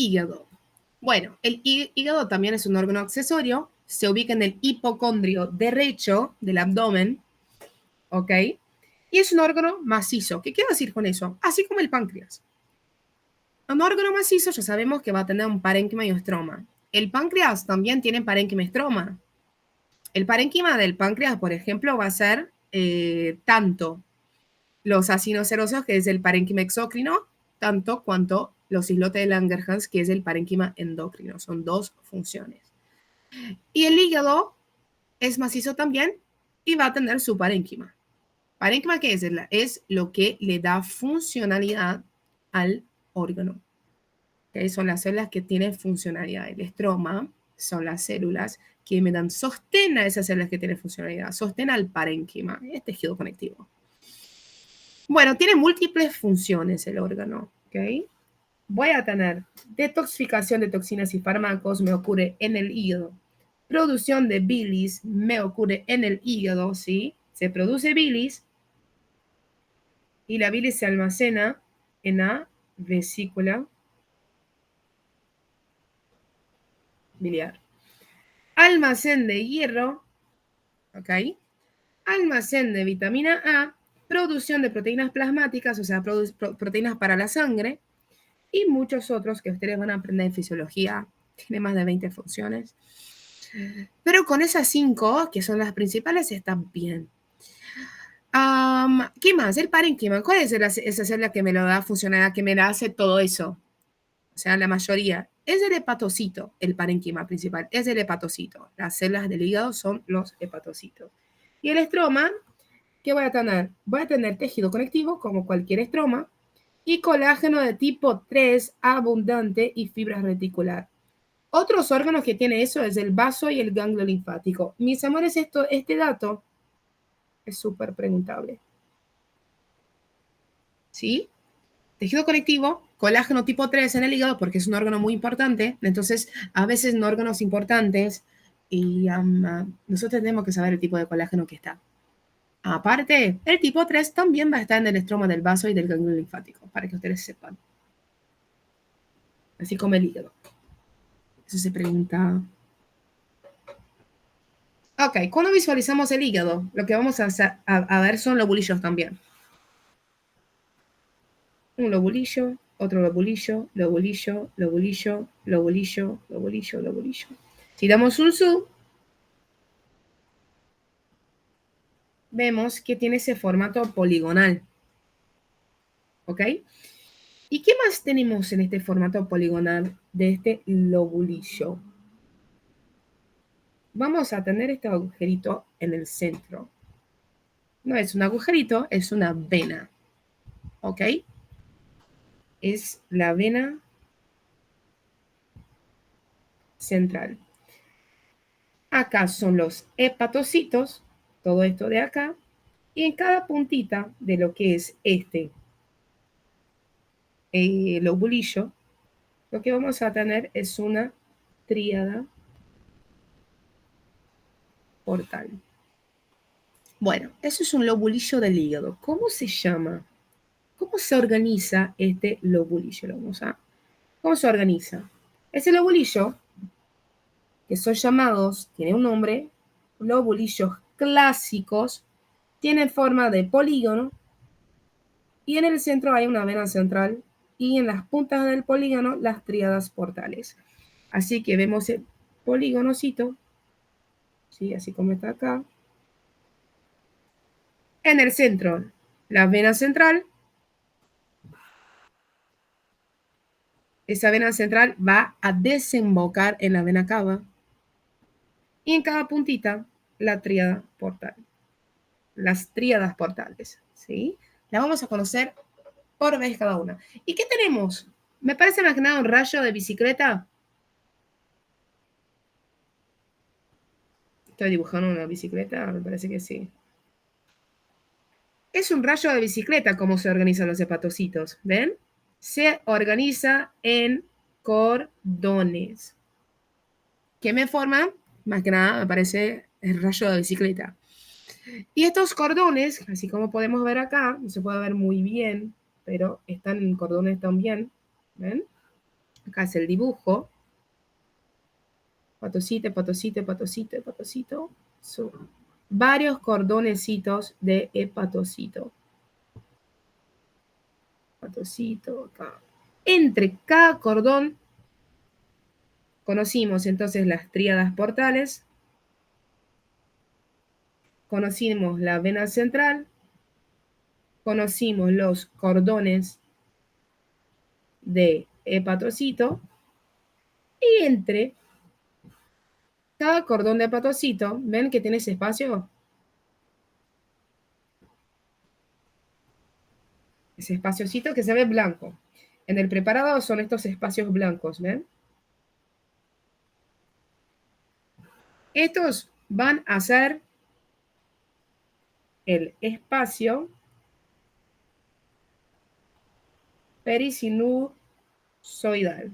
hígado. Bueno, el hígado también es un órgano accesorio, se ubica en el hipocondrio derecho del abdomen, ¿ok? Y es un órgano macizo. ¿Qué quiero decir con eso? Así como el páncreas. Un órgano macizo ya sabemos que va a tener un parénquima y un estroma. El páncreas también tiene parénquima y estroma. El parénquima del páncreas, por ejemplo, va a ser tanto los ácidos serosos, que es el parénquima exócrino, tanto cuanto los islotes de Langerhans, que es el parénquima endocrino. Son dos funciones. Y el hígado es macizo también y va a tener su parénquima. ¿Parénquima qué es? Es lo que le da funcionalidad al órgano. ¿Okay? Son las células que tienen funcionalidad. El estroma son las células que me dan sostén a esas células que tienen funcionalidad, sostén al parénquima, es tejido conectivo. Bueno, tiene múltiples funciones el órgano, ¿ok? Voy a tener detoxificación de toxinas y fármacos, me ocurre en el hígado. Producción de bilis, me ocurre en el hígado, ¿sí? Se produce bilis y la bilis se almacena en la vesícula biliar. Almacén de hierro, ¿ok? Almacén de vitamina A, producción de proteínas plasmáticas, o sea, proteínas para la sangre, y muchos otros que ustedes van a aprender en fisiología. Tiene más de 20 funciones. Pero con esas 5, que son las principales, están bien. ¿Qué más? El parénquima. ¿Cuál es esa célula que me lo da funcionalidad, que me la hace todo eso? O sea, la mayoría. Es el hepatocito, el parénquima principal. Es el hepatocito. Las células del hígado son los hepatocitos. Y el estroma, ¿qué voy a tener? Voy a tener tejido conectivo, como cualquier estroma, y colágeno de tipo 3 abundante y fibra reticular. Otros órganos que tiene eso es el vaso y el ganglio linfático. Mis amores, este dato es súper preguntable. ¿Sí? Tejido conectivo, colágeno tipo 3 en el hígado, porque es un órgano muy importante. Entonces, a veces en órganos importantes, y nosotros tenemos que saber el tipo de colágeno que está. Aparte, el tipo 3 también va a estar en el estroma del vaso y del ganglio linfático, para que ustedes sepan. Así como el hígado. Eso se pregunta. Ok, cuando visualizamos el hígado, lo que vamos a ver son lobulillos también. Un lobulillo, otro lobulillo, lobulillo, lobulillo, lobulillo, lobulillo, lobulillo. Si damos un zoom, vemos que tiene ese formato poligonal. ¿Ok? ¿Y qué más tenemos en este formato poligonal de este lobulillo? Vamos a tener este agujerito en el centro. No es un agujerito, es una vena. ¿Ok? Es la vena central. Acá son los hepatocitos, todo esto de acá, y en cada puntita de lo que es este lobulillo, lo que vamos a tener es una tríada portal. Bueno, eso es un lobulillo del hígado. ¿Cómo se llama? ¿Cómo se organiza este lobulillo? ¿Cómo se organiza? Ese lobulillo, que son llamados, tiene un nombre, lobulillos clásicos, tiene forma de polígono y en el centro hay una vena central y en las puntas del polígono las tríadas portales. Así que vemos el polígonocito, ¿sí? Así como está acá. En el centro, la vena central. Esa vena central va a desembocar en la vena cava. Y en cada puntita, la tríada portal. Las tríadas portales, ¿sí? La vamos a conocer por vez cada una. ¿Y qué tenemos? Me parece más que nada un rayo de bicicleta. Estoy dibujando una bicicleta, me parece que sí. Es un rayo de bicicleta como se organizan los hepatocitos, ¿ven? Se organiza en cordones. ¿Qué me forman? Más que nada me parece el rayo de bicicleta. Y estos cordones, así como podemos ver acá, no se puede ver muy bien, pero están en cordones también, ¿ven? Acá es el dibujo. Hepatocito, hepatocito, hepatocito, hepatocito. Son varios cordonecitos de hepatocito. Hepatocito, acá. Entre cada cordón conocimos entonces las tríadas portales, conocimos la vena central, conocimos los cordones de hepatocito y entre cada cordón de hepatocito, ¿ven que tiene ese espacio? Ese espaciocito que se ve blanco. En el preparado son estos espacios blancos, ¿ven? Estos van a ser el espacio perisinusoidal.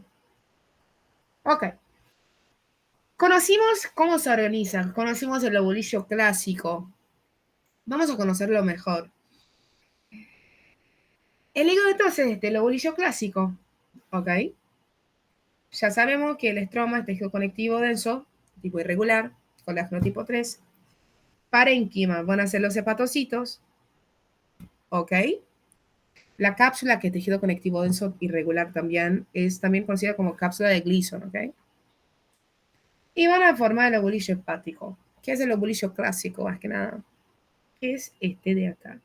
Ok. Conocimos cómo se organizan, conocimos el lobulillo clásico. Vamos a conocerlo mejor. El hígado entonces es el lobulillo clásico. Ok. Ya sabemos que el estroma es tejido conectivo denso, tipo irregular, colágeno tipo 3. Parénquima van a ser los hepatocitos. Ok. La cápsula, que es tejido conectivo denso irregular también, es también conocida como cápsula de Gleason, ¿ok? Y van a formar el lobulillo hepático, que es el lobulillo clásico, más que nada, que es este de acá.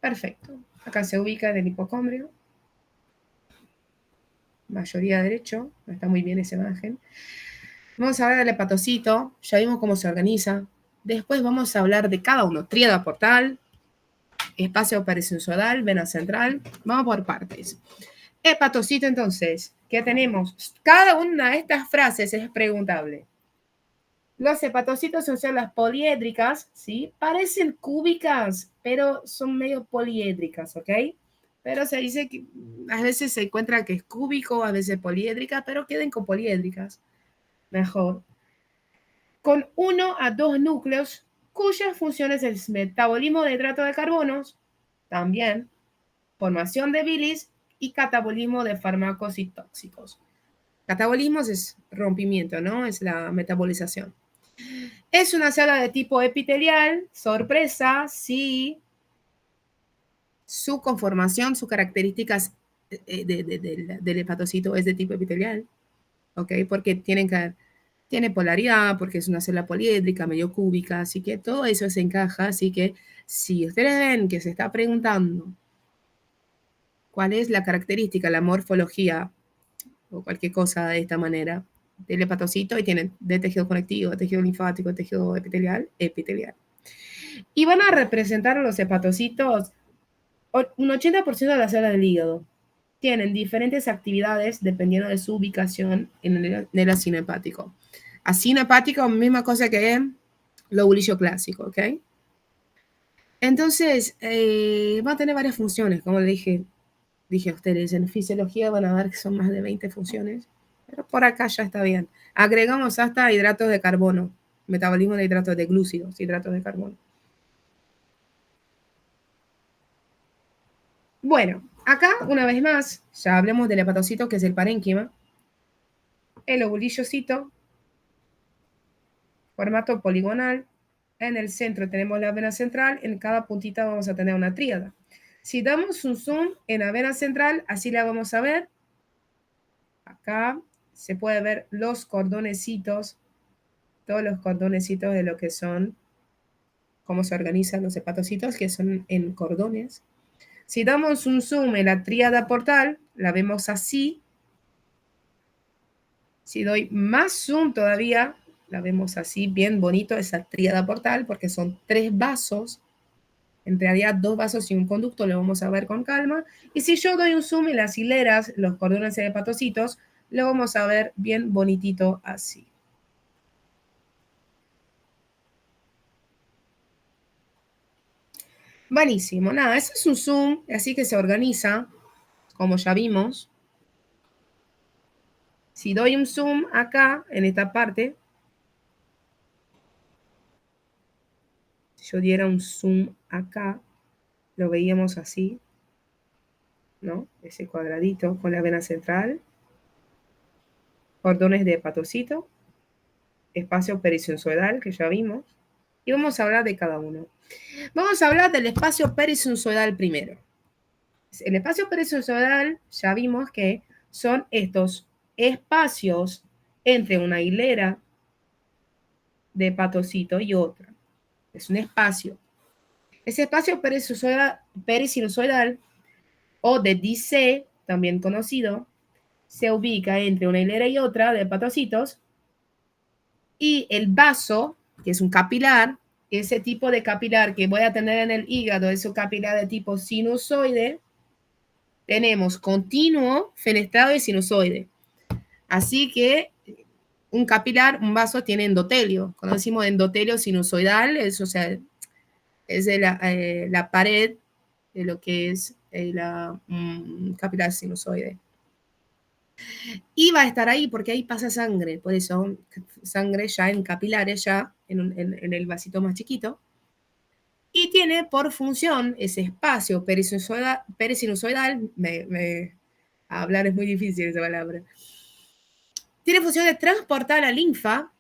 Perfecto. Acá se ubica en el hipocondrio. Mayoría derecho. No está muy bien esa imagen. Vamos a hablar del hepatocito. Ya vimos cómo se organiza. Después vamos a hablar de cada uno. Tríada portal, espacio perisinusoidal, vena central. Vamos por partes. Hepatocito, entonces, ¿qué tenemos? Cada una de estas frases es preguntable. Los hepatocitos son células poliédricas, ¿sí? Parecen cúbicas, pero son medio poliédricas, ¿ok? Pero se dice que a veces se encuentra que es cúbico, a veces poliédrica, pero queden con poliédricas. Mejor. Con 1 a 2 núcleos, cuyas funciones es metabolismo de hidrato de carbonos, también, formación de bilis y catabolismo de fármacos y tóxicos. Catabolismo es rompimiento, ¿no? Es la metabolización. Es una célula de tipo epitelial, sorpresa, sí. Su conformación, sus características del hepatocito es de tipo epitelial, ¿ok? Porque tiene polaridad, porque es una célula poliédrica, medio cúbica, así que todo eso se encaja, así que si ustedes ven que se está preguntando cuál es la característica, la morfología o cualquier cosa de esta manera del hepatocito, y tienen de tejido conectivo, tejido linfático, tejido epitelial, epitelial. Y van a representar a los hepatocitos un 80% de las células del hígado. Tienen diferentes actividades dependiendo de su ubicación en el ácido hepático. Ácido hepático, misma cosa que el lobulillo clásico, ¿ok? Entonces, va a tener varias funciones, como le dije a ustedes, en fisiología van a ver que son más de 20 funciones, pero por acá ya está bien. Agregamos hasta hidratos de carbono, metabolismo de hidratos de glúcidos, hidratos de carbono. Bueno, acá una vez más, ya hablemos del hepatocito, que es el parénquima, el ovulillocito, formato poligonal. En el centro tenemos la vena central, en cada puntita vamos a tener una tríada. Si damos un zoom en la vena central, así la vamos a ver. Acá se puede ver los cordonecitos, todos los cordonecitos de lo que son, cómo se organizan los hepatocitos, que son en cordones. Si damos un zoom en la tríada portal, la vemos así. Si doy más zoom todavía, la vemos así, bien bonito, esa tríada portal, porque son 3 vasos. En realidad, 2 vasos y un conducto, lo vamos a ver con calma. Y si yo doy un zoom en las hileras, los cordones de hepatocitos, lo vamos a ver bien bonitito así. Buenísimo, nada, eso es un zoom, así que se organiza, como ya vimos. Si doy un zoom acá, en esta parte, si yo diera un zoom acá, lo veíamos así. ¿no? Ese cuadradito con la vena central, cordones de hepatocito, espacio perisinusoidal, que ya vimos, y vamos a hablar de cada uno. Vamos a hablar del espacio perisinusoidal primero. El espacio perisinusoidal, ya vimos que son estos espacios entre una hilera de hepatocito y otra. Es un espacio. Ese espacio perisinusoidal o de DC, también conocido, se ubica entre una hilera y otra de hepatocitos y el vaso, que es un capilar, ese tipo de capilar que voy a tener en el hígado, es un capilar de tipo sinusoide, tenemos continuo, fenestrado y sinusoide. Así que un capilar, un vaso tiene endotelio. Cuando decimos endotelio sinusoidal, es, o sea, es de la pared de lo que es la capilar sinusoide. Y va a estar ahí porque ahí pasa sangre, por eso sangre ya en capilares, ya en el vasito más chiquito. Y tiene por función ese espacio perisinusoidal, hablar es muy difícil esa palabra, tiene función de transportar la linfa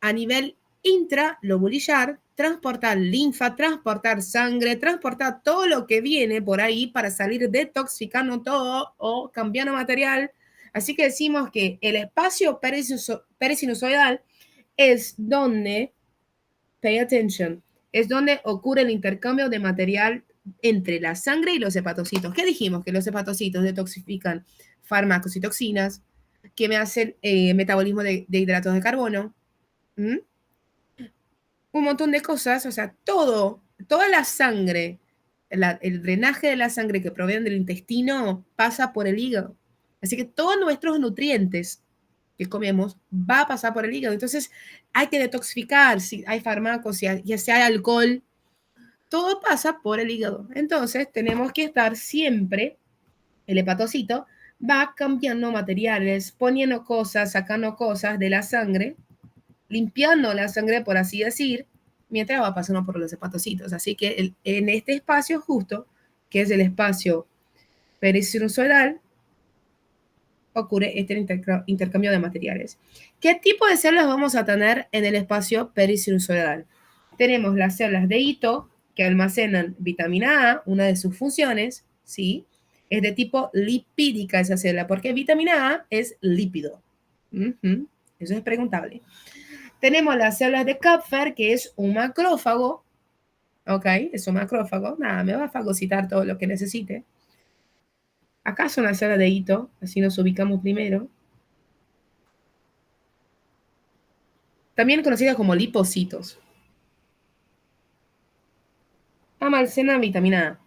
a nivel intralobulillar, transportar linfa, transportar sangre, transportar todo lo que viene por ahí para salir detoxificando todo o cambiando material. Así que decimos que el espacio perisinusoidal es donde, pay attention, es donde ocurre el intercambio de material entre la sangre y los hepatocitos. ¿Qué dijimos? Que los hepatocitos detoxifican fármacos y toxinas, que me hacen metabolismo de hidratos de carbono, ¿m? Un montón de cosas, o sea, toda la sangre, el drenaje de la sangre que proviene del intestino pasa por el hígado. Así que todos nuestros nutrientes que comemos va a pasar por el hígado. Entonces hay que detoxificar, si hay fármacos, si hay alcohol, todo pasa por el hígado. Entonces tenemos que estar siempre, el hepatocito va cambiando materiales, poniendo cosas, sacando cosas de la sangre, limpiando la sangre, por así decir, mientras va pasando por los hepatocitos. Así que en este espacio justo, que es el espacio perisinusoidal, ocurre este intercambio de materiales. ¿Qué tipo de células vamos a tener en el espacio perisinusoidal? Tenemos las células de hito que almacenan vitamina A, una de sus funciones, ¿sí? Es de tipo lipídica esa célula, porque vitamina A es lípido. Eso es preguntable. Tenemos las células de Kupfer, que es un macrófago, ¿ok? Es un macrófago, nada, me va a fagocitar todo lo que necesite. Acá son las células de hito, así nos ubicamos primero. También conocidas como lipocitos. Almacenan vitamina A.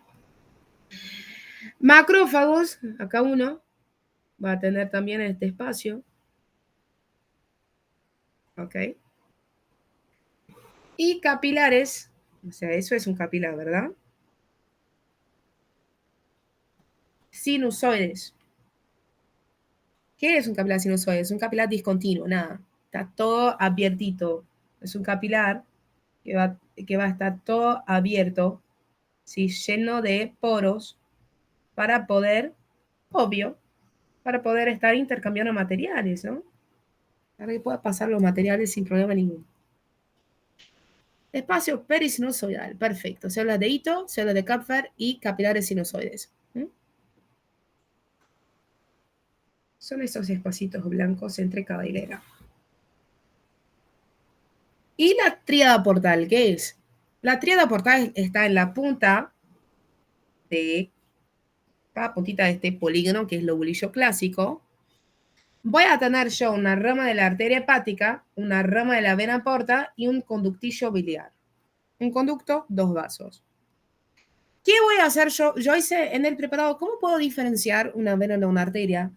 Macrófagos, acá uno, va a tener también este espacio, ¿ok? Y capilares, o sea, eso es un capilar, ¿verdad? Sinusoides. ¿Qué es un capilar sinusoide? Es un capilar discontinuo, nada. Está todo abiertito. Es un capilar que va a estar todo abierto, ¿sí? Lleno de poros para poder, obvio, para poder estar intercambiando materiales, ¿no? Para que pueda pasar los materiales sin problema ninguno. Espacio perisinusoidal, perfecto. Células de hito, células de Kupfer y capilares sinusoides. Son esos espacios blancos entre cada hilera. ¿Y la tríada portal qué es? La tríada portal está en la punta de cada puntita de este polígono, que es el lobulillo clásico. Voy a tener yo una rama de la arteria hepática, una rama de la vena porta y un conductillo biliar. Un conducto, dos vasos. ¿Qué voy a hacer yo? Yo hice en el preparado, ¿cómo puedo diferenciar una vena de una arteria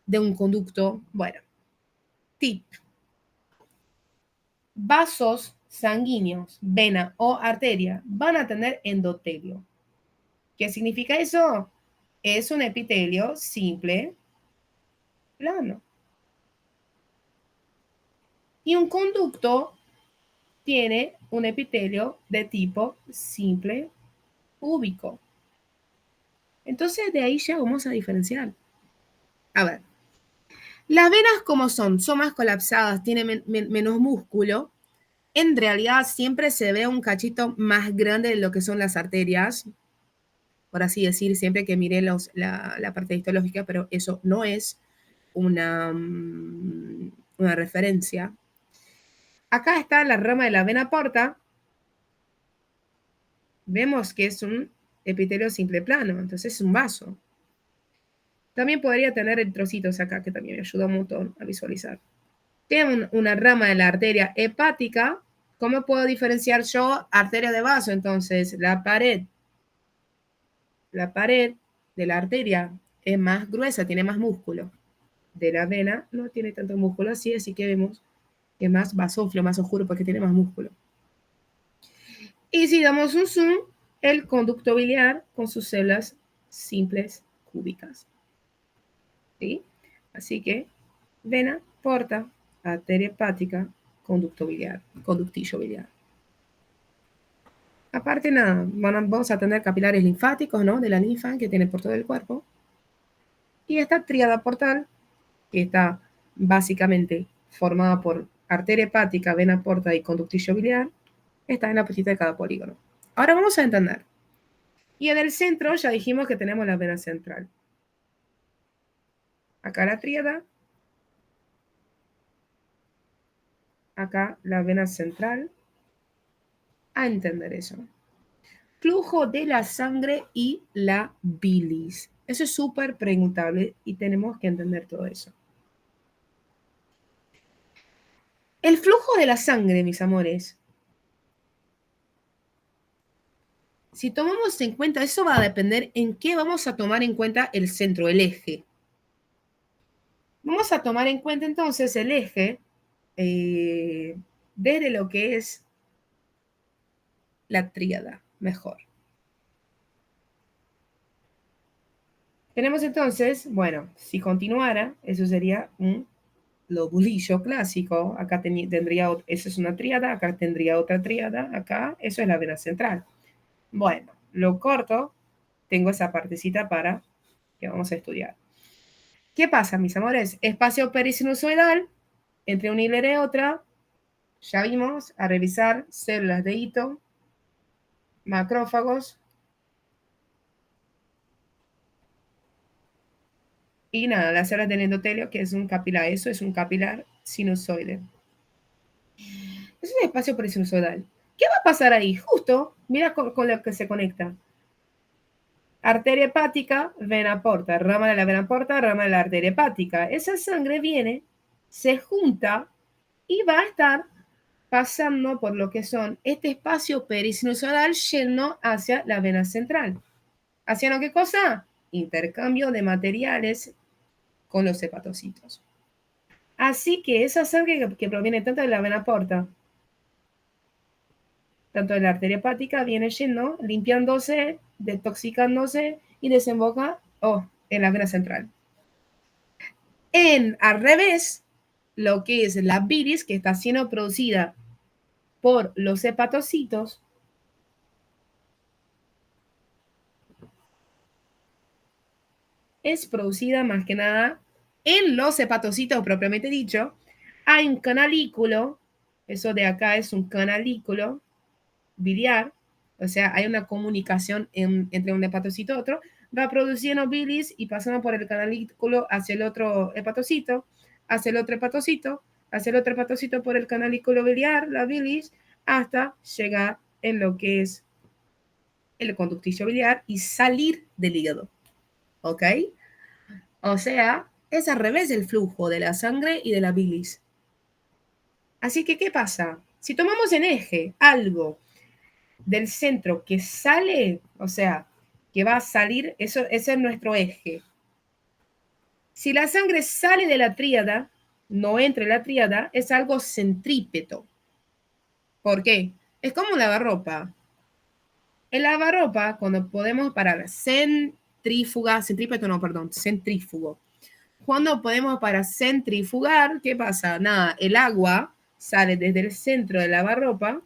de un conducto? Bueno, tip. Vasos sanguíneos, vena o arteria, van a tener endotelio. ¿Qué significa eso? Es un epitelio simple, plano. Y un conducto tiene un epitelio de tipo simple, cúbico. Entonces, de ahí ya vamos a diferenciar. A ver, las venas como son más colapsadas, tienen menos músculo. En realidad siempre se ve un cachito más grande de lo que son las arterias, por así decir, siempre que mire la parte histológica, pero eso no es una referencia. Acá está la rama de la vena porta. Vemos que es un epitelio simple plano, entonces es un vaso. También podría tener eritrocitos acá, que también me ayuda un montón a visualizar. Tiene una rama de la arteria hepática. ¿Cómo puedo diferenciar yo arteria de vaso? Entonces, la pared de la arteria es más gruesa, tiene más músculo. De la vena no tiene tanto músculo así que vemos que es más basófilo, más oscuro porque tiene más músculo. Y si damos un zoom, el conducto biliar con sus células simples cúbicas. ¿Sí? Así que vena, porta, arteria hepática, conducto biliar, conductillo biliar. Aparte, nada, vamos a tener capilares linfáticos, ¿no? De la linfa que tiene por todo el cuerpo. Y esta tríada portal, que está básicamente formada por arteria hepática, vena porta y conductillo biliar, está en la puntita de cada polígono. Ahora vamos a entender. Y en el centro ya dijimos que tenemos la vena central. Acá la tríada. Acá la vena central. A entender eso. Flujo de la sangre y la bilis. Eso es súper preguntable y tenemos que entender todo eso. El flujo de la sangre, mis amores. Si tomamos en cuenta, eso va a depender en qué vamos a tomar en cuenta el centro, el eje. Vamos a tomar en cuenta entonces el eje desde lo que es la tríada, mejor. Tenemos entonces, bueno, si continuara, eso sería un lobulillo clásico. Acá tendría, eso es una tríada, acá tendría otra tríada, acá, eso es la vena central. Bueno, lo corto, tengo esa partecita para que vamos a estudiar. ¿Qué pasa, mis amores? Espacio perisinusoidal, entre una hilera y otra, ya vimos, a revisar células de hito, macrófagos, y nada, las células del endotelio, que es un capilar, eso es un capilar sinusoide. Es un espacio perisinusoidal. ¿Qué va a pasar ahí? Justo, mira con lo que se conecta. Arteria hepática, vena porta, rama de la vena porta, rama de la arteria hepática. Esa sangre viene, se junta y va a estar pasando por lo que son este espacio perisinusoidal yendo hacia la vena central. ¿Haciendo qué cosa? Intercambio de materiales con los hepatocitos. Así que esa sangre que proviene tanto de la vena porta, tanto de la arteria hepática, viene yendo, limpiándose, detoxicándose y desemboca en la vena central. Al revés, lo que es la bilis, que está siendo producida por los hepatocitos, es producida más que nada en los hepatocitos propiamente dicho. Hay un canalículo, eso de acá es un canalículo biliar, o sea, hay una comunicación entre un hepatocito y otro, va produciendo bilis y pasando por el canalículo hacia el otro hepatocito, hacia el otro hepatocito, hacia el otro hepatocito por el canalículo biliar, la bilis, hasta llegar en lo que es el conductillo biliar y salir del hígado. ¿Ok? O sea, es al revés del flujo de la sangre y de la bilis. Así que, ¿qué pasa? Si tomamos en eje algo del centro que sale, o sea, que va a salir, ese es nuestro eje. Si la sangre sale de la tríada, no entra en la tríada, es algo centrípeto. ¿Por qué? Es como un lavarropa. El lavarropa, cuando podemos parar centrífugo. Cuando podemos para centrifugar, ¿qué pasa? Nada, el agua sale desde el centro del lavarropa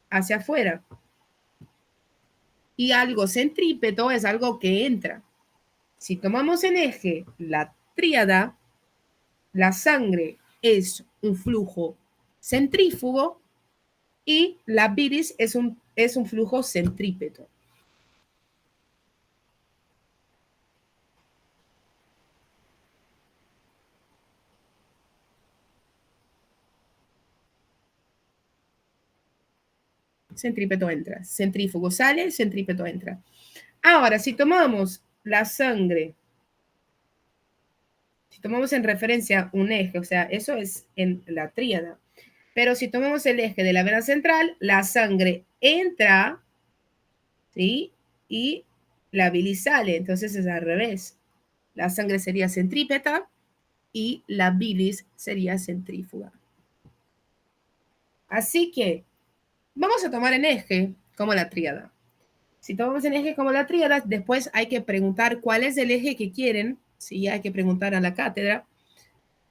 hacia afuera. Y algo centrípeto es algo que entra. Si tomamos en eje la tríada, la sangre es un flujo centrífugo y la bilis es un flujo centrípeto. Centrípeto entra, centrífugo sale, centrípeto entra. Ahora, si tomamos la sangre, si tomamos en referencia un eje, o sea, eso es en la tríada, pero si tomamos el eje de la vena central, la sangre entra, ¿sí? Y la bilis sale, entonces es al revés. La sangre sería centrípeta y la bilis sería centrífuga. Así que vamos a tomar en eje como la tríada. Si tomamos en eje como la tríada, después hay que preguntar cuál es el eje que quieren, ¿sí? Hay que preguntar a la cátedra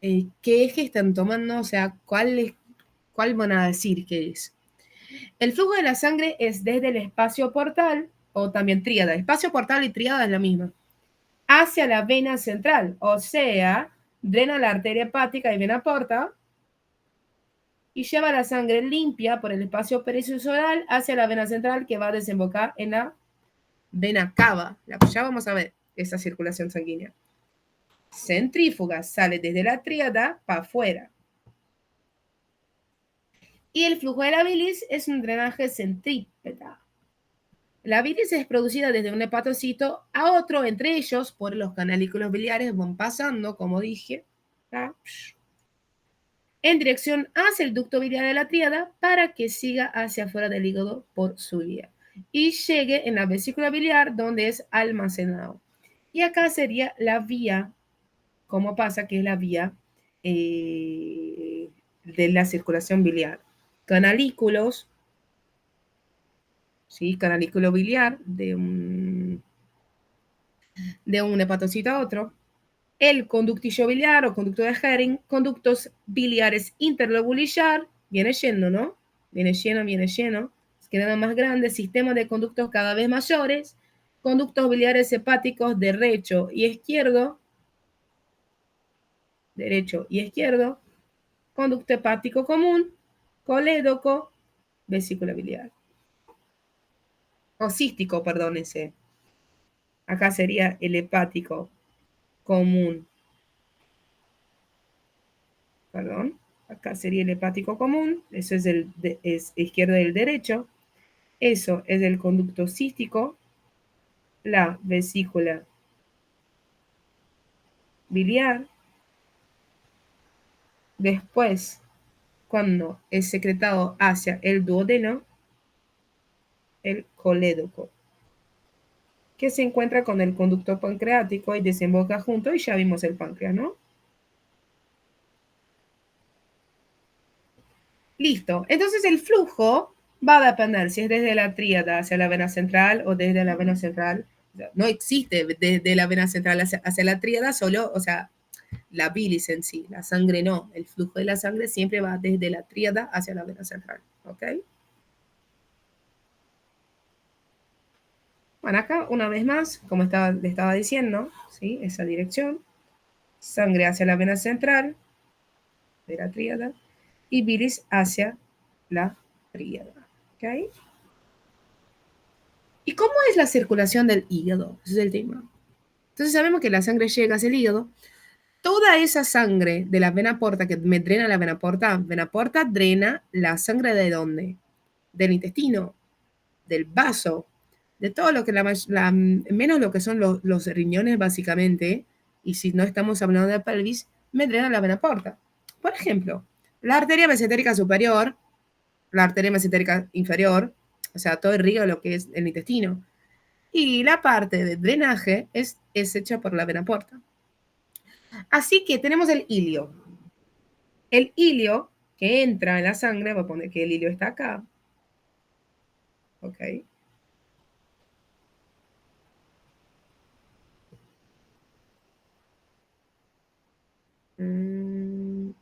qué eje están tomando, o sea, cuál van a decir que es. El flujo de la sangre es desde el espacio portal, o también tríada. Espacio portal y tríada es la misma. Hacia la vena central, o sea, drena la arteria hepática y vena porta, y lleva la sangre limpia por el espacio perisusodal hacia la vena central que va a desembocar en la vena cava. Ya vamos a ver esa circulación sanguínea. Centrífuga sale desde la tríada para afuera. Y el flujo de la bilis es un drenaje centrípeta. La bilis es producida desde un hepatocito a otro, entre ellos, por los canalículos biliares van pasando, como dije, en dirección hacia el ducto biliar de la tríada para que siga hacia afuera del hígado por su vía y llegue en la vesícula biliar donde es almacenado. Y acá sería la vía, como pasa que es la vía de la circulación biliar. Canalículos, ¿sí? Canalículo biliar de un hepatocito a otro. El conductillo biliar o conducto de Hering, conductos biliares interlobulillar, viene lleno, ¿no? Viene lleno, quedan más grandes, sistemas de conductos cada vez mayores, conductos biliares hepáticos derecho y izquierdo, conducto hepático común, colédoco, vesícula biliar. O cístico, perdónense. Acá sería el hepático común. Perdón. Acá sería el hepático común. Eso es izquierdo y el derecho. Eso es el conducto cístico. La vesícula biliar. Después, cuando es secretado hacia el duodeno, el colédoco, que se encuentra con el conducto pancreático y desemboca junto, y ya vimos el páncreas, ¿no? Listo. Entonces el flujo va a depender si es desde la tríada hacia la vena central o desde la vena central. No existe desde la vena central hacia la tríada solo, o sea, la bilis en sí, la sangre no. El flujo de la sangre siempre va desde la tríada hacia la vena central. ¿Ok? Bueno, acá una vez más, como le estaba diciendo, ¿sí? Esa dirección, sangre hacia la vena central de la tríada y bilis hacia la tríada. ¿Ok? ¿Y cómo es la circulación del hígado? Ese es el tema. Entonces sabemos que la sangre llega hacia el hígado. Toda esa sangre de la vena porta que me drena la vena porta drena la sangre de dónde? Del intestino, del vaso, de todo lo que menos lo que son los riñones básicamente, y si no estamos hablando de pelvis, me drena la vena porta. Por ejemplo, la arteria mesentérica superior, la arteria mesentérica inferior, o sea, todo el río lo que es el intestino, y la parte de drenaje es hecha por la vena porta. Así que tenemos el hilio. El hilio que entra en la sangre, voy a poner que el hilio está acá. Ok. Mm,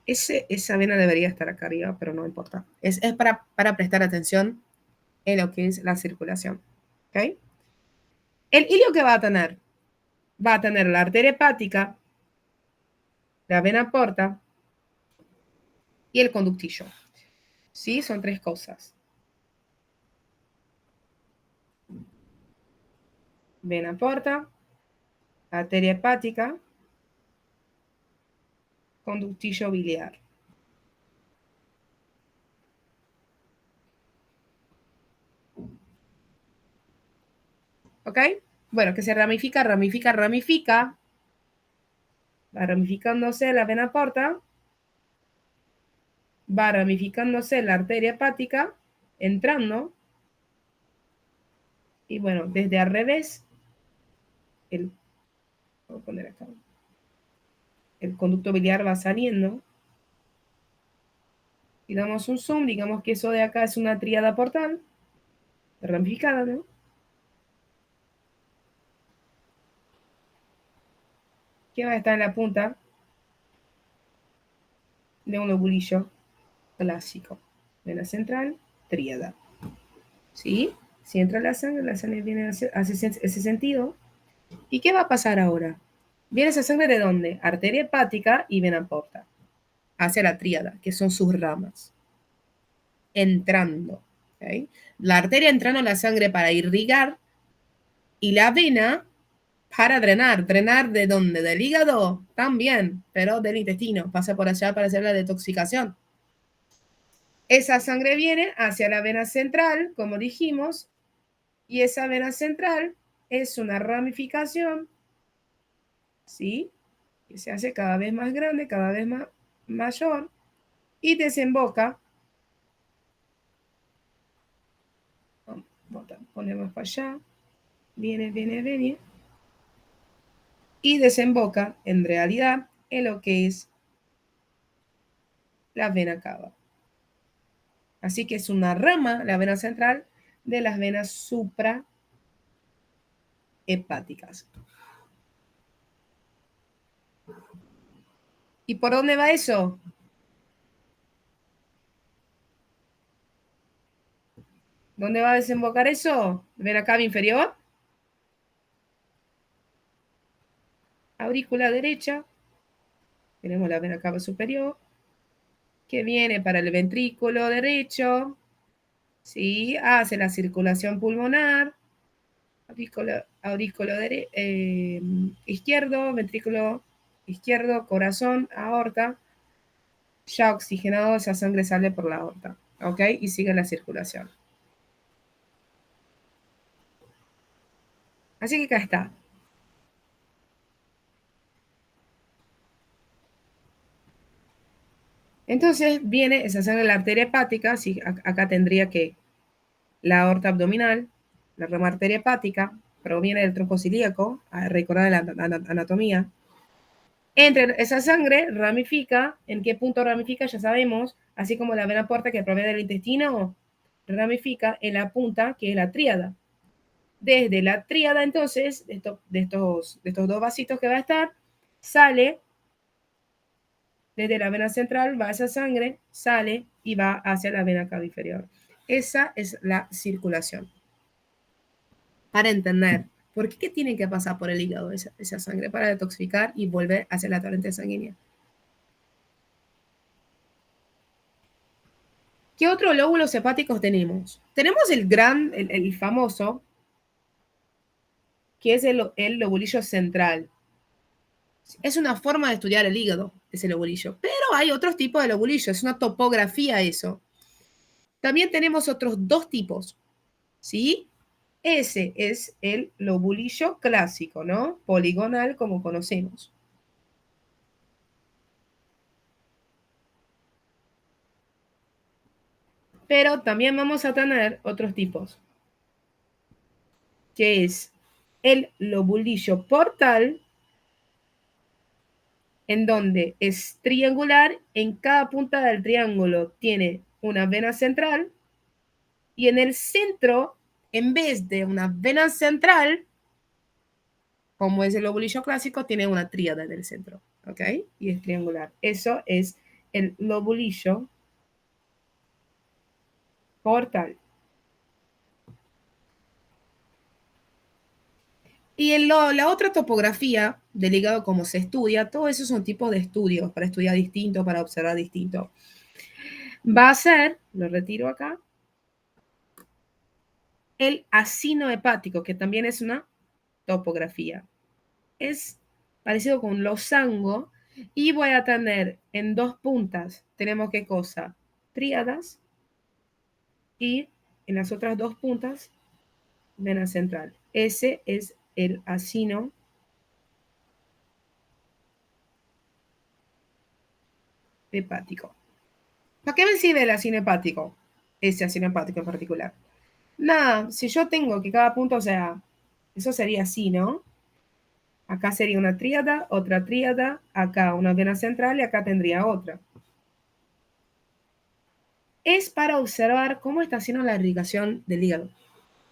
esa vena debería estar acá arriba, pero no importa. Es para prestar atención en lo que es la circulación. ¿Ok? El hilio que va a tener la arteria hepática, la vena porta y el conductillo. ¿Sí? Son tres cosas. Vena porta, arteria hepática, conductillo biliar. ¿Ok? Bueno, que se ramifica, ramifica. Va ramificándose la vena porta, va ramificándose la arteria hepática, entrando, y bueno, desde al revés, voy a poner acá, el conducto biliar va saliendo, y damos un zoom, digamos que eso de acá es una tríada portal, ramificada, ¿no? Que va a estar en la punta de un lobulillo clásico. Vena central, tríada. ¿Sí? Si entra la sangre viene hace ese sentido. ¿Y qué va a pasar ahora? ¿Viene esa sangre de dónde? Arteria hepática y vena porta. Hacia la tríada, que son sus ramas. Entrando. ¿Okay? La arteria entrando la sangre para irrigar y la vena para drenar. ¿Drenar de dónde? Del hígado también, pero del intestino. Pasa por allá para hacer la detoxicación. Esa sangre viene hacia la vena central, como dijimos, y esa vena central es una ramificación, ¿sí? Que se hace cada vez más grande, cada vez más mayor, y desemboca, ponemos para allá, viene, y desemboca en realidad en lo que es la vena cava. Así que es una rama, la vena central, de las venas suprahepáticas. ¿Y por dónde va eso? ¿Dónde va a desembocar eso? Vena cava inferior, aurícula derecha, tenemos la vena cava superior, que viene para el ventrículo derecho, ¿sí? Hace la circulación pulmonar, aurículo izquierdo, ventrículo izquierdo, corazón, aorta, ya oxigenado, esa sangre sale por la aorta, ¿ok? Y sigue la circulación. Así que acá está. Entonces viene esa sangre de la arteria hepática, sí, acá tendría que la aorta abdominal, la rama arteria hepática, proviene del tronco ilíaco, recordar la anatomía. Entre esa sangre ramifica, ¿en qué punto ramifica? Ya sabemos, así como la vena porta que proviene del intestino, ramifica en la punta, que es la tríada. Desde la tríada, entonces, de estos dos vasitos que va a estar, sale desde la vena central, va esa sangre, sale y va hacia la vena cava inferior. Esa es la circulación. Para entender por qué tiene que pasar por el hígado esa sangre para detoxificar y volver hacia la torrente sanguínea. ¿Qué otros lóbulos hepáticos tenemos? Tenemos el famoso, que es el lobulillo central. Es una forma de estudiar el hígado, ese lobulillo. Pero hay otros tipos de lobulillo, es una topografía eso. También tenemos otros dos tipos, ¿sí? Ese es el lobulillo clásico, ¿no? Poligonal, como conocemos. Pero también vamos a tener otros tipos, que es el lobulillo portal, en donde es triangular, en cada punta del triángulo tiene una vena central y en el centro, en vez de una vena central, como es el lobulillo clásico, tiene una tríada en el centro, ¿ok? Y es triangular. Eso es el lobulillo portal. Y la otra topografía del hígado, como se estudia, todo eso son tipos de estudios para estudiar distinto, para observar distinto. Va a ser, lo retiro acá, el acino hepático, que también es una topografía. Es parecido con losango y voy a tener en dos puntas, tenemos qué cosa, tríadas y en las otras dos puntas, vena central. Ese es el acino hepático. ¿Para qué me sirve el acino hepático? Ese acino hepático en particular. Nada, si yo tengo que cada punto, o sea, eso sería así, ¿no? Acá sería una tríada, otra tríada, acá una vena central y acá tendría otra. Es para observar cómo está haciendo la irrigación del hígado.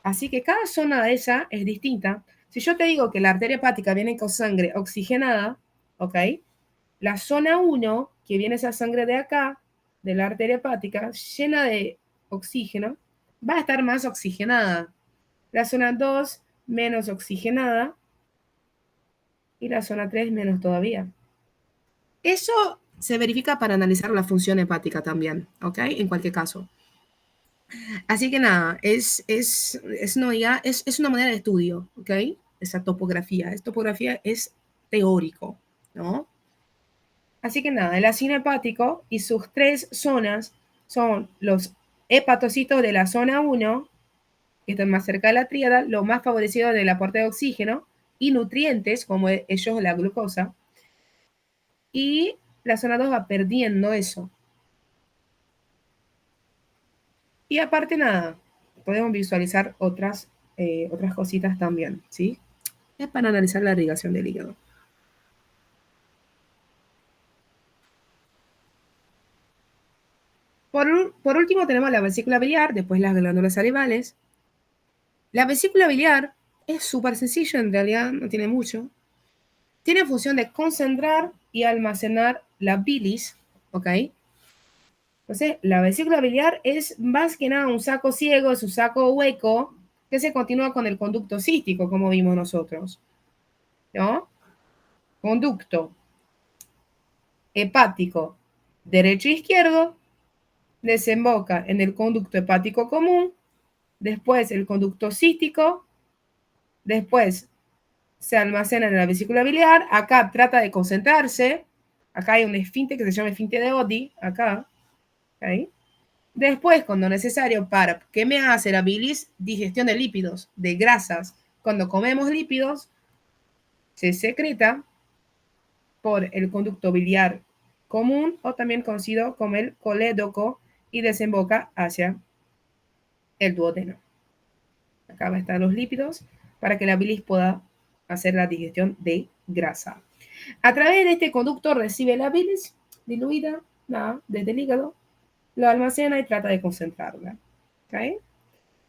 Así que cada zona de esa es distinta. Si yo te digo que la arteria hepática viene con sangre oxigenada, ¿ok? La zona 1, que viene esa sangre de acá, de la arteria hepática, llena de oxígeno, va a estar más oxigenada. La zona 2, menos oxigenada. Y la zona 3, menos todavía. Eso se verifica para analizar la función hepática también, ¿ok? En cualquier caso. Así que nada, es una manera de estudio, ¿ok? Esa topografía. Esa topografía es teórico, ¿no? Así que nada, el ácido hepático y sus tres zonas son los hepatocitos de la zona 1, que están más cerca de la tríada, lo más favorecido del aporte de oxígeno y nutrientes, como ellos la glucosa, y la zona 2 va perdiendo eso. Y aparte nada, podemos visualizar otras cositas también, ¿sí? Es para analizar la irrigación del hígado. Por último tenemos la vesícula biliar, después las glándulas salivales. La vesícula biliar es súper sencillo, en realidad no tiene mucho. Tiene función de concentrar y almacenar la bilis, ¿ok? Entonces, la vesícula biliar es más que nada un saco ciego, es un saco hueco que se continúa con el conducto cístico, como vimos nosotros, ¿no? Conducto hepático derecho e izquierdo desemboca en el conducto hepático común, después el conducto cístico, después se almacena en la vesícula biliar, acá trata de concentrarse, acá hay un esfínter que se llama esfínter de Oddi, acá, ¿okay? Después, cuando necesario, para ¿qué me hace la bilis? Digestión de lípidos, de grasas. Cuando comemos lípidos, se secreta por el conducto biliar común o también conocido como el colédoco y desemboca hacia el duodeno. Acá va a estar los lípidos para que la bilis pueda hacer la digestión de grasa. A través de este conducto recibe la bilis diluida desde el hígado, lo almacena y trata de concentrarla. ¿Okay?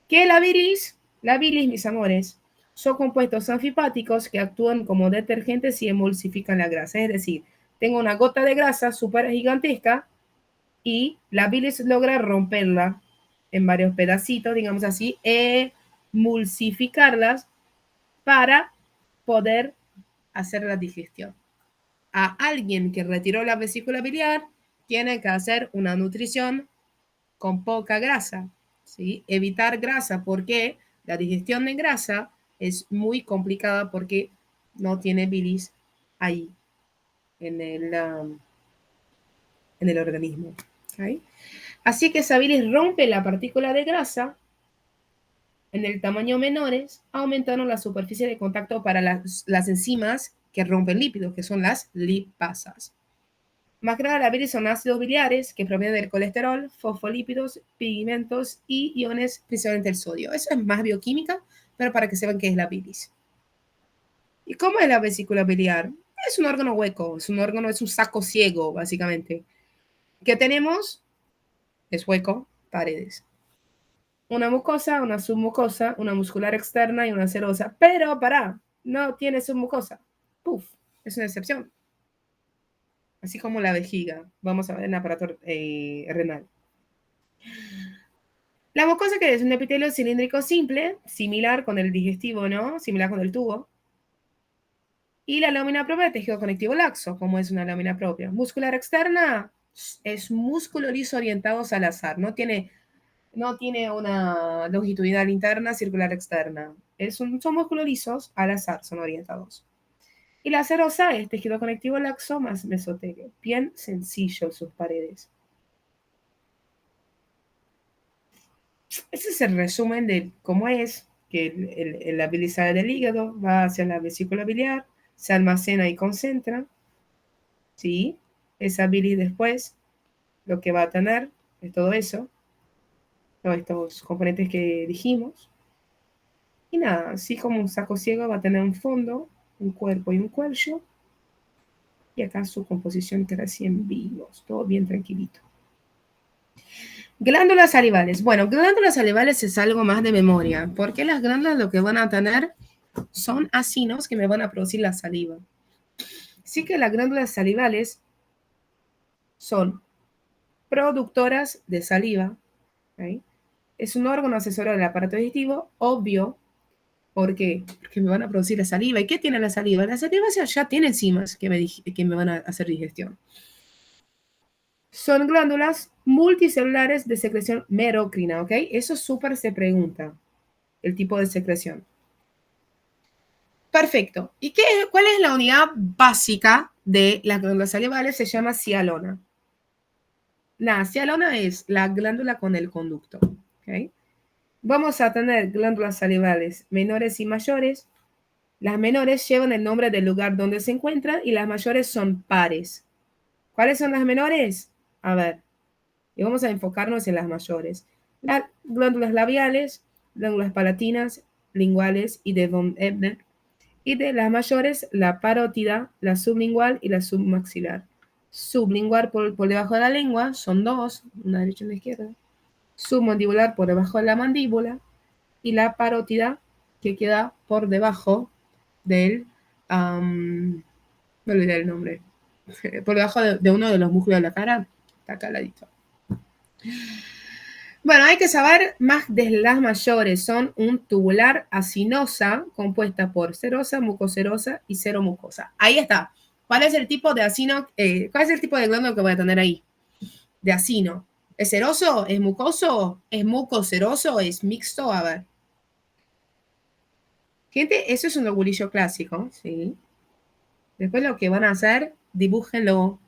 ¿Qué es la bilis? La bilis, mis amores, son compuestos anfipáticos que actúan como detergentes y emulsifican la grasa. Es decir, tengo una gota de grasa súper gigantesca y la bilis logra romperla en varios pedacitos, digamos así, emulsificarlas para poder hacer la digestión. A alguien que retiró la vesícula biliar tiene que hacer una nutrición con poca grasa, ¿sí? Evitar grasa porque la digestión de grasa es muy complicada porque no tiene bilis ahí en el organismo. ¿Okay? Así que esa bilis rompe la partícula de grasa en el tamaño menores, aumentando la superficie de contacto para las enzimas que rompen lípidos, que son las lipasas. Más que nada, la bilis son ácidos biliares que provienen del colesterol, fosfolípidos, pigmentos y iones, principalmente el sodio. Eso es más bioquímica, pero para que sepan qué es la bilis. ¿Y cómo es la vesícula biliar? Es un órgano hueco, es un saco ciego, básicamente. ¿Qué tenemos? Es hueco, paredes. Una mucosa, una submucosa, una muscular externa y una serosa. Pero, no tiene submucosa. Puf, es una excepción. Así como la vejiga. Vamos a ver en el aparato renal. La mucosa que es un epitelio cilíndrico simple, similar con el digestivo, ¿no? Similar con el tubo. Y la lámina propia de tejido conectivo laxo, como es una lámina propia. Muscular externa es músculo liso orientados al azar. No tiene una longitudinal interna, circular externa. Son músculos lisos al azar, son orientados. Y la serosa es tejido conectivo laxo más mesotelio. Bien sencillo sus paredes. Ese es el resumen de cómo es que la bilis sale del hígado, va hacia la vesícula biliar, se almacena y concentra, ¿sí? Esa bilis después, lo que va a tener es todo eso, todos estos componentes que dijimos. Y nada, así como un saco ciego va a tener un fondo, un cuerpo y un cuello. Y acá su composición queda así en vivos, todo bien tranquilito. Glándulas salivales. Bueno, glándulas salivales es algo más de memoria, porque las glándulas lo que van a tener son acinos que me van a producir la saliva. Así que las glándulas salivales son productoras de saliva. ¿Okay? Es un órgano accesorio del aparato digestivo, obvio. ¿Por qué? Porque me van a producir la saliva. ¿Y qué tiene la saliva? La saliva ya tiene enzimas que me van a hacer digestión. Son glándulas multicelulares de secreción merocrina, ¿ok? Eso súper se pregunta, el tipo de secreción. Perfecto. ¿Y cuál es la unidad básica de las glándulas salivales? Se llama cialona. La cialona es la glándula con el conducto, ¿ok? Vamos a tener glándulas salivales menores y mayores. Las menores llevan el nombre del lugar donde se encuentran y las mayores son pares. ¿Cuáles son las menores? A ver, y vamos a enfocarnos en las mayores. Las glándulas labiales, glándulas palatinas, linguales y de von Ebner. Y de las mayores, la parótida, la sublingual y la submaxilar. Sublingual por debajo de la lengua, son dos, una derecha y una izquierda. Submandibular por debajo de la mandíbula. Y la parótida, que queda por debajo del... me olvidé el nombre. Por debajo de uno de los músculos de la cara. Está acá al ladito. Bueno, hay que saber más de las mayores. Son un tubular acinosa compuesta por serosa, mucoserosa y seromucosa. Ahí está. ¿Cuál es el tipo de acino? ¿Cuál es el tipo de glándula que voy a tener ahí? De acino. ¿Es seroso? ¿Es mucoso? ¿Es mucoseroso? ¿Es mixto? A ver. Gente, eso es un lobulillo clásico, ¿sí? Después lo que van a hacer, dibújenlo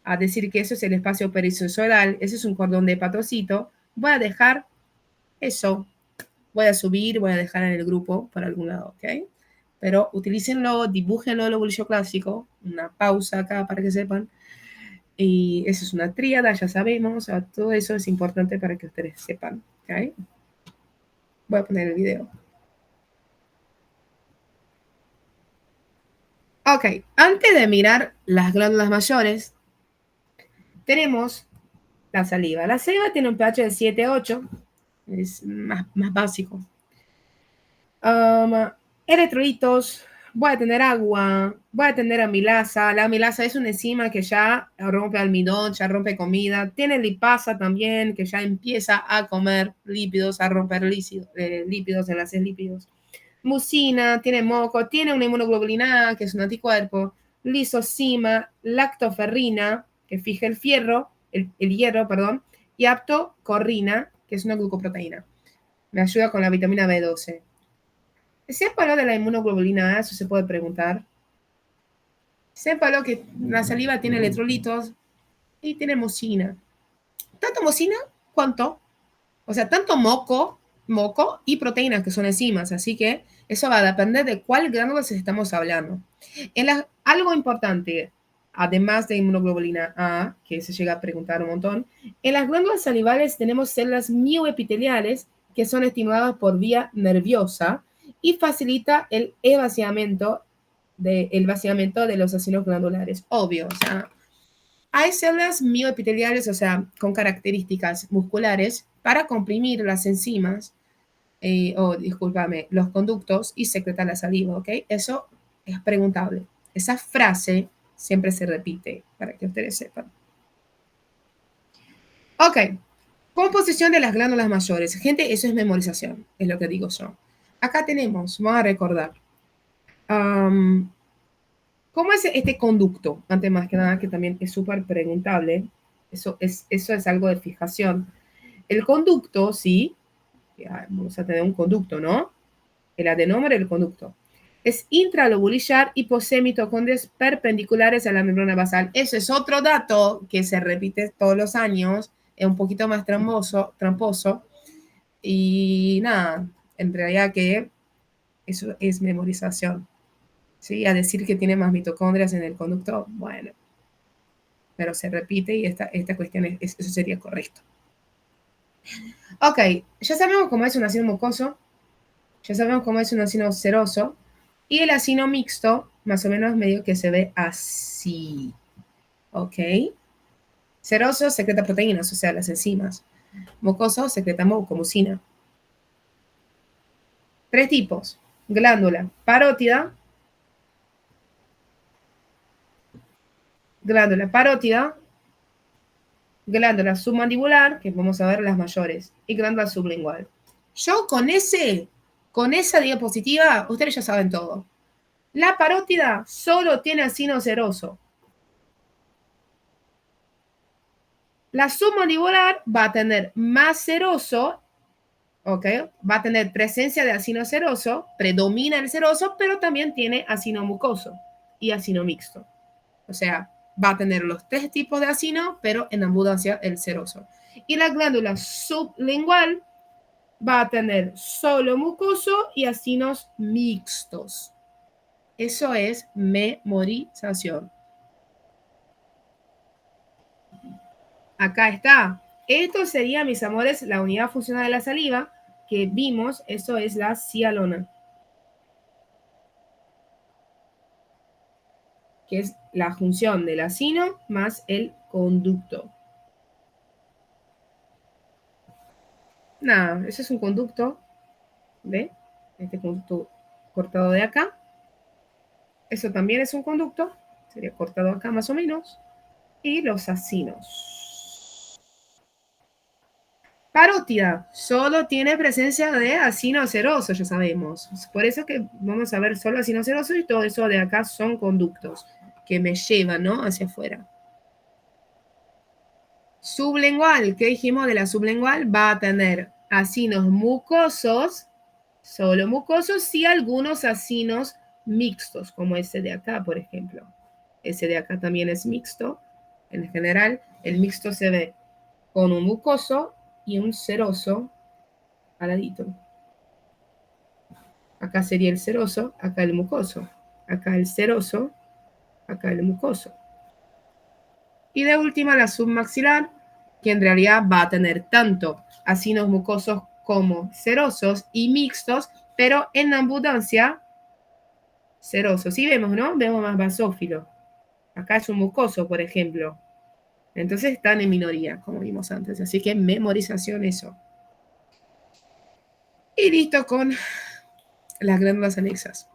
a decir que eso es el espacio perisensorial, ese es un cordón de hepatocito. Voy a dejar eso. Voy a subir, voy a dejar en el grupo por algún lado, ¿ok? Pero utilícenlo, dibújenlo, el lobulillo clásico, una pausa acá para que sepan. Y eso es una tríada, ya sabemos, o sea, todo eso es importante para que ustedes sepan, ¿ok? Voy a poner el video. Ok, antes de mirar las glándulas mayores, tenemos la saliva. La saliva tiene un pH de 7,8, es más básico. Electrolitos, voy a tener agua, voy a tener amilasa. La amilasa es una enzima que ya rompe almidón, ya rompe comida. Tiene lipasa también, que ya empieza a comer lípidos, a romper lípidos, enlaces lípidos. Mucina, tiene moco, tiene una inmunoglobulina A, que es un anticuerpo. Lisocima, lactoferrina, que fija el hierro, perdón, y aptocorrina, que es una glucoproteína. Me ayuda con la vitamina B12. Sépalo de la inmunoglobulina A, eso se puede preguntar. Sépalo que la saliva tiene electrolitos y tiene mucina. ¿Tanto mucina? ¿Cuánto? O sea, tanto moco y proteínas que son enzimas. Así que eso va a depender de cuál glándula estamos hablando. Algo importante, además de inmunoglobulina A, que se llega a preguntar un montón, en las glándulas salivales tenemos células mioepiteliales que son estimuladas por vía nerviosa y facilita el vaciamiento de los acinos glandulares. Obvio, o sea, hay células mioepiteliales, o sea, con características musculares para comprimir las enzimas, discúlpame, los conductos y secretar la saliva, ¿ok? Eso es preguntable. Esa frase siempre se repite para que ustedes sepan. Ok, composición de las glándulas mayores. Gente, eso es memorización, es lo que digo yo. Acá tenemos, vamos a recordar, ¿Cómo es este conducto? Antes más que nada, que también es súper preguntable. Eso es algo de fijación. El conducto, sí, vamos a tener un conducto, ¿no? El adenómero del conducto. Es intralobulillar y posee mitocondrias perpendiculares a la membrana basal. Ese es otro dato que se repite todos los años, es un poquito más tramposo. Y nada, en realidad que eso es memorización. ¿Sí? A decir que tiene más mitocondrias en el conducto, bueno, pero se repite y esta cuestión, eso sería correcto. Ok, ya sabemos cómo es un ácido mucoso, ya sabemos cómo es un ácido seroso, y el ácido mixto, más o menos medio que se ve así. Ok. Seroso secreta proteínas, o sea, las enzimas. Mucoso secreta mucomicina. 3 tipos. Glándula parótida, glándula submandibular, que vamos a ver las mayores, y glándula sublingual. Yo con esa diapositiva, ustedes ya saben todo. La parótida solo tiene acino seroso. La submandibular va a tener más seroso, ¿ok? Va a tener presencia de acino seroso, predomina el seroso, pero también tiene acino mucoso y acino mixto. O sea, va a tener los 3 tipos de acino, pero en abundancia el seroso. Y la glándula sublingual va a tener solo mucoso y acinos mixtos. Eso es memorización. Acá está. Esto sería, mis amores, la unidad funcional de la saliva que vimos. Eso es la cialona, que es la función del acino más el conducto. Nada, ese es un conducto. ¿Ve? Este conducto cortado de acá. Eso también es un conducto. Sería cortado acá más o menos. Y los acinos. Parótida solo tiene presencia de acino seroso, ya sabemos. Por eso que vamos a ver solo acino seroso y todo eso de acá son conductos que me llevan, ¿no? Hacia afuera. Sublingual, ¿qué dijimos de la sublingual? Va a tener acinos mucosos, solo mucosos, y algunos acinos mixtos, como ese de acá, por ejemplo. Ese de acá también es mixto. En general, el mixto se ve con un mucoso y un seroso al ladito. Acá sería el seroso, acá el mucoso. Acá el seroso, acá el mucoso. Y de última la submaxilar, que en realidad va a tener tanto acinos mucosos como serosos y mixtos, pero en abundancia serosos. Sí vemos, ¿no? Vemos más basófilo. Acá es un mucoso, por ejemplo. Entonces están en minoría, como vimos antes. Así que memorización eso. Y listo con las glándulas anexas.